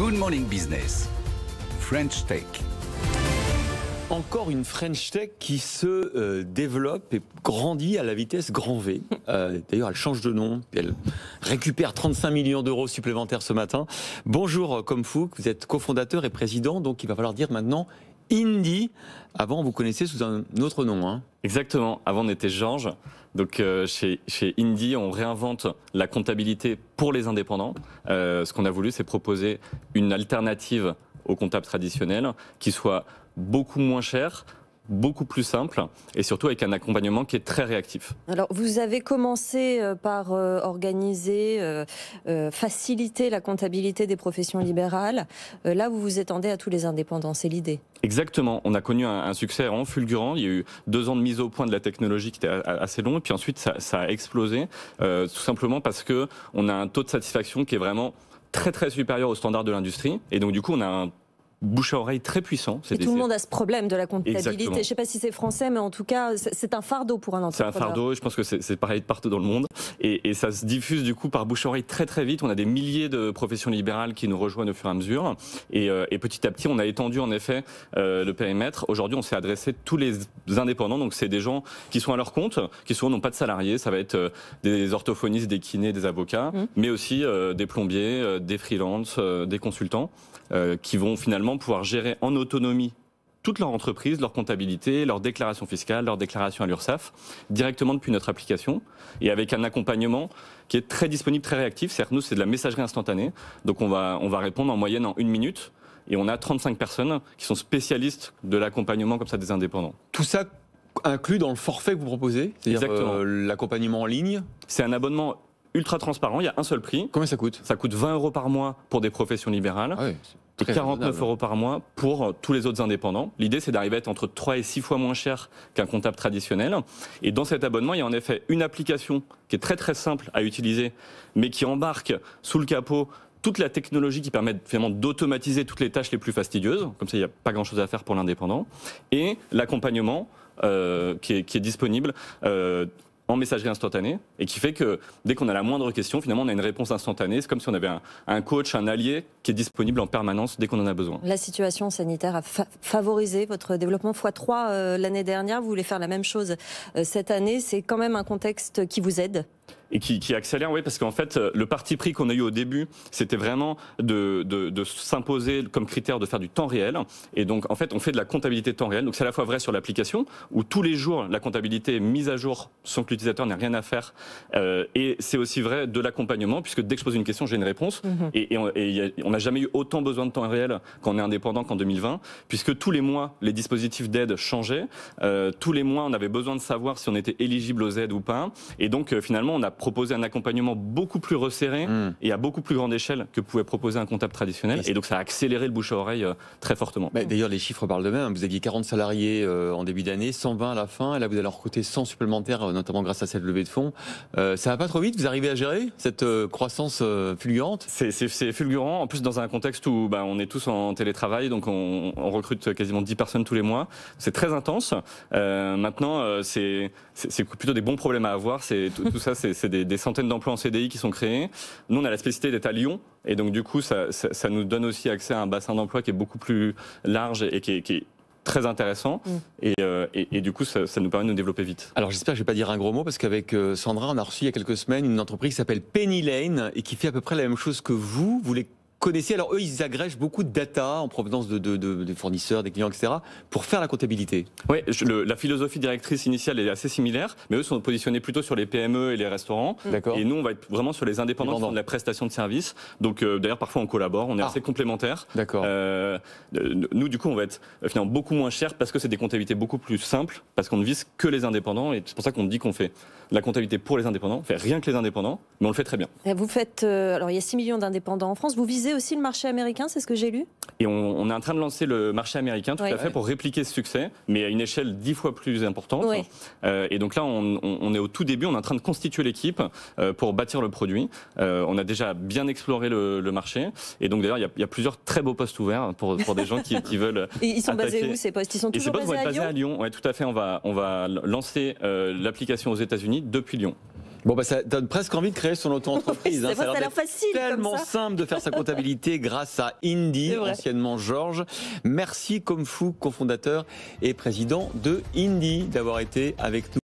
Good Morning Business, French Tech. Encore une French Tech qui se développe et grandit à la vitesse grand V. D'ailleurs, elle change de nom, puis elle récupère 35 millions d'euros supplémentaires ce matin. Bonjour Komfook, vous êtes cofondateur et président, donc il va falloir dire maintenant Indy. Avant, vous connaissez sous un autre nom. Hein. Exactement, avant on était Georges. Donc chez Indy, on réinvente la comptabilité pour les indépendants. Ce qu'on a voulu, c'est proposer une alternative au comptable traditionnel qui soit beaucoup moins cher, beaucoup plus simple et surtout avec un accompagnement qui est très réactif. Alors vous avez commencé par organiser, faciliter la comptabilité des professions libérales. Là vous vous étendez à tous les indépendants, c'est l'idée. Exactement, on a connu un succès vraiment fulgurant. Il y a eu 2 ans de mise au point de la technologie qui était assez long et puis ensuite ça a explosé tout simplement parce que on a un taux de satisfaction qui est vraiment très très supérieur aux standards de l'industrie et donc du coup on a un bouche à oreille très puissant. Et tout le monde a ce problème de la comptabilité. Exactement. Je ne sais pas si c'est français, mais en tout cas, c'est un fardeau pour un entrepreneur. C'est un fardeau, je pense que c'est pareil partout dans le monde. Et ça se diffuse du coup par bouche à oreille très très vite. On a des milliers de professions libérales qui nous rejoignent au fur et à mesure. Et petit à petit, on a étendu en effet le périmètre. Aujourd'hui, on s'est adressé à tous les indépendants. Donc c'est des gens qui sont à leur compte, qui souvent n'ont pas de salariés. Ça va être des orthophonistes, des kinés, des avocats, mais aussi des plombiers, des freelances, des consultants qui vont finalement pouvoir gérer en autonomie toute leur entreprise, leur comptabilité, leur déclaration fiscale, leur déclaration à l'URSSAF, directement depuis notre application, et avec un accompagnement qui est très disponible, très réactif. C'est-à-dire que nous, c'est de la messagerie instantanée, donc on va répondre en moyenne en 1 minute, et on a 35 personnes qui sont spécialistes de l'accompagnement comme ça des indépendants. Tout ça inclus dans le forfait que vous proposez, c'est-à-dire l'accompagnement en ligne. C'est un abonnement ultra transparent, il y a un seul prix. Combien ça coûte ? Ça coûte 20 € par mois pour des professions libérales. Ah oui, et 49 € par mois pour tous les autres indépendants. L'idée, c'est d'arriver à être entre 3 et 6 fois moins cher qu'un comptable traditionnel. Et dans cet abonnement, il y a en effet une application qui est très très simple à utiliser, mais qui embarque sous le capot toute la technologie qui permet finalement d'automatiser toutes les tâches les plus fastidieuses. Comme ça, il n'y a pas grand-chose à faire pour l'indépendant. Et l'accompagnement qui est disponible en messagerie instantanée et qui fait que dès qu'on a la moindre question, finalement, on a une réponse instantanée. C'est comme si on avait un coach, un allié qui est disponible en permanence dès qu'on en a besoin. La situation sanitaire a favorisé votre développement x3 l'année dernière. Vous voulez faire la même chose cette année. C'est quand même un contexte qui vous aide ? Et qui accélère, oui, parce qu'en fait, le parti pris qu'on a eu au début, c'était vraiment de s'imposer comme critère de faire du temps réel. Et donc, en fait, on fait de la comptabilité de temps réel. Donc, c'est à la fois vrai sur l'application, où tous les jours, la comptabilité est mise à jour sans que l'utilisateur n'ait rien à faire. Et c'est aussi vrai de l'accompagnement, puisque dès que je pose une question, j'ai une réponse. Et on n'a jamais eu autant besoin de temps réel quand on est indépendant qu'en 2020, puisque tous les mois, les dispositifs d'aide changeaient. Tous les mois, on avait besoin de savoir si on était éligible aux aides ou pas. Et donc, finalement, on a proposer un accompagnement beaucoup plus resserré et à beaucoup plus grande échelle que pouvait proposer un comptable traditionnel. Et donc ça a accéléré le bouche à oreille très fortement. D'ailleurs, les chiffres parlent d'eux-mêmes. Vous aviez 40 salariés en début d'année, 120 à la fin, et là vous allez en recruter 100 supplémentaires, notamment grâce à cette levée de fonds. Ça va pas trop vite ? Vous arrivez à gérer cette croissance fulgurante ? C'est fulgurant, en plus dans un contexte où on est tous en télétravail, donc on recrute quasiment 10 personnes tous les mois. C'est très intense. Maintenant, c'est plutôt des bons problèmes à avoir. Tout ça, c'est des centaines d'emplois en CDI qui sont créés. Nous, on a la spécificité d'être à Lyon, et donc du coup, ça nous donne aussi accès à un bassin d'emploi qui est beaucoup plus large et qui est très intéressant. Et du coup, ça nous permet de nous développer vite. Alors j'espère que je ne vais pas dire un gros mot, parce qu'avec Sandra, on a reçu il y a quelques semaines une entreprise qui s'appelle Penny Lane et qui fait à peu près la même chose que vous. Vous les connaissez. Alors eux, ils agrègent beaucoup de data en provenance des fournisseurs, des clients, etc. pour faire la comptabilité. Oui, la philosophie directrice initiale est assez similaire, mais eux sont positionnés plutôt sur les PME et les restaurants. D'accord. Et nous, on va être vraiment sur les indépendants qui font de la prestation de services. Donc d'ailleurs, parfois on collabore, on est assez complémentaires. D'accord. Nous, du coup, on va être finalement beaucoup moins cher parce que c'est des comptabilités beaucoup plus simples, parce qu'on ne vise que les indépendants. Et c'est pour ça qu'on dit qu'on fait la comptabilité pour les indépendants. On fait rien que les indépendants, mais on le fait très bien. Vous faites, alors il y a 6 millions d'indépendants en France. Vous visez aussi le marché américain, c'est ce que j'ai lu ? Et on est en train de lancer le marché américain, tout à fait, pour répliquer ce succès, mais à une échelle 10 fois plus importante. Oui. Et donc là, on est au tout début, on est en train de constituer l'équipe pour bâtir le produit. On a déjà bien exploré le marché. Et donc d'ailleurs, il y a plusieurs très beaux postes ouverts pour des gens qui veulent. Et ils sont attaquer. basés où ces postes ? Ils sont toujours basés à Lyon ? Oui, tout à fait. On va lancer l'application aux États-Unis depuis Lyon. Bon, bah, ça donne presque envie de créer son auto-entreprise. Oui, ça a l'air facile tellement comme ça. simple de faire sa comptabilité grâce à Indy, anciennement Georges. Merci Kom Fu, cofondateur et président de Indy, d'avoir été avec nous.